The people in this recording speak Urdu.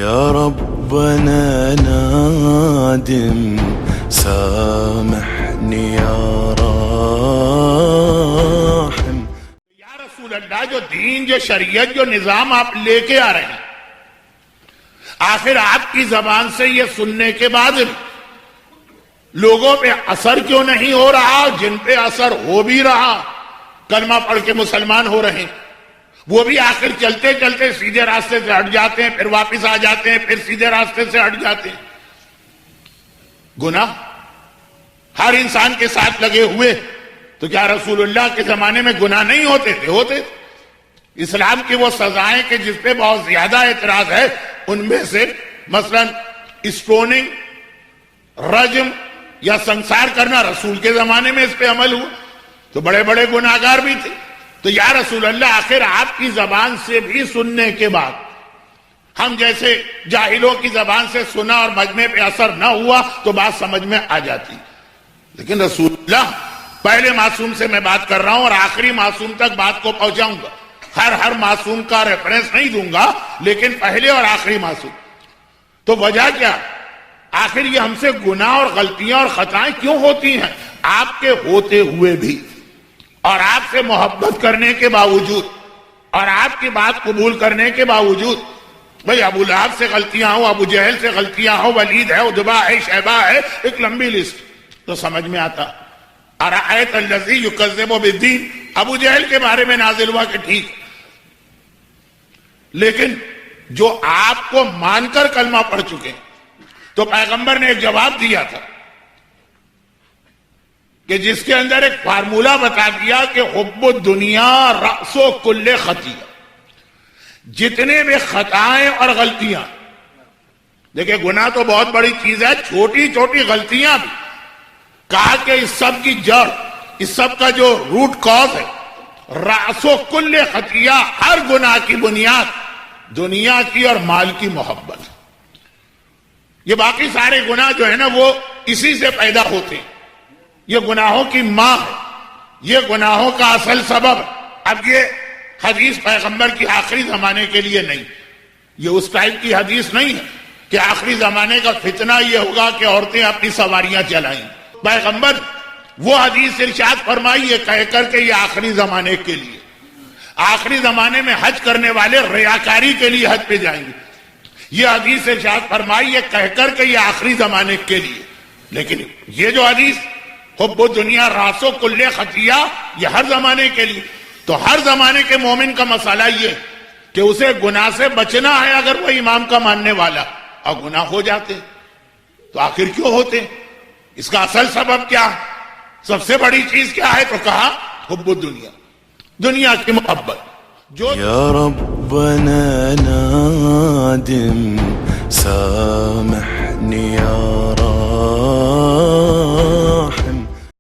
يا ربنا نادم سامحني يا راحم. یا رسول اللہ جو دین جو شریعت جو نظام آپ لے کے آ رہے ہیں آخر آپ کی زبان سے یہ سننے کے بعد لوگوں پہ اثر کیوں نہیں ہو رہا؟ جن پہ اثر ہو بھی رہا کلمہ پڑھ کے مسلمان ہو رہے ہیں وہ بھی آخر چلتے چلتے سیدھے راستے سے ہٹ جاتے ہیں پھر واپس آ جاتے ہیں پھر سیدھے راستے سے ہٹ جاتے ہیں. گناہ ہر انسان کے ساتھ لگے ہوئے تو کیا رسول اللہ کے زمانے میں گناہ نہیں ہوتے تھے؟ ہوتے تھے. اسلام کی وہ سزائیں کہ جس پہ بہت زیادہ اعتراض ہے ان میں سے مثلا اسٹوننگ رجم یا سنسار کرنا رسول کے زمانے میں اس پہ عمل ہوا تو بڑے بڑے گناہگار بھی تھے. تو یا رسول اللہ آخر آپ کی زبان سے بھی سننے کے بعد ہم جیسے جاہلوں کی زبان سے سنا اور مجمع پہ اثر نہ ہوا تو بات سمجھ میں آ جاتی. لیکن رسول اللہ پہلے معصوم سے میں بات کر رہا ہوں اور آخری معصوم تک بات کو پہنچاؤں گا. ہر معصوم کا ریفرنس نہیں دوں گا لیکن پہلے اور آخری معصوم. تو وجہ کیا؟ آخر یہ ہم سے گناہ اور غلطیاں اور خطائیں کیوں ہوتی ہیں آپ کے ہوتے ہوئے بھی اور آپ سے محبت کرنے کے باوجود اور آپ کی بات قبول کرنے کے باوجود. بھئی ابو لہب سے غلطیاں ہوں ابو جہل سے غلطیاں ہوں ولید ہے عتبہ ہے شیبہ ہے ایک لمبی لسٹ تو سمجھ میں آتا. ارأیت الذی یکذب بالدین ابو جہل کے بارے میں نازل ہوا کہ ٹھیک لیکن جو آپ کو مان کر کلمہ پڑھ چکے تو پیغمبر نے ایک جواب دیا تھا کہ جس کے اندر ایک فارمولہ بتا دیا کہ حب الدنیا رأس کل خطیہ. جتنے بھی خطائیں اور غلطیاں دیکھیں گناہ تو بہت بڑی چیز ہے چھوٹی چھوٹی غلطیاں بھی کہا کہ اس سب کی جڑ اس سب کا جو روٹ کاز ہے رأس کل خطیہ ہر گناہ کی بنیاد دنیا کی اور مال کی محبت. یہ باقی سارے گناہ جو ہے نا وہ اسی سے پیدا ہوتے ہیں. یہ گناہوں کی ماں ہے یہ گناہوں کا اصل سبب. اب یہ حدیث پیغمبر کی آخری زمانے کے لیے نہیں یہ اس ٹائپ کی حدیث نہیں ہے کہ آخری زمانے کا فتنہ یہ ہوگا کہ عورتیں اپنی سواریاں چلائیں. پیغمبر وہ حدیث ارشاد فرمائی یہ کہہ کر کہ یہ آخری زمانے کے لیے آخری زمانے میں حج کرنے والے ریاکاری کے لیے حج پہ جائیں گے. یہ حدیث ارشاد فرمائی یہ کہہ کر کہ یہ آخری زمانے کے لیے. لیکن یہ جو حدیث حب دنیا راسو کل خطیہ یہ ہر زمانے کے لیے. تو ہر زمانے کے مومن کا مسئلہ یہ کہ اسے گناہ سے بچنا ہے اگر وہ امام کا ماننے والا اور گناہ ہو جاتے تو آخر کیوں ہوتے اس کا اصل سبب کیا سب سے بڑی چیز کیا ہے تو کہا حب الدنیا دنیا کی محبت. جو یا ربنا نادم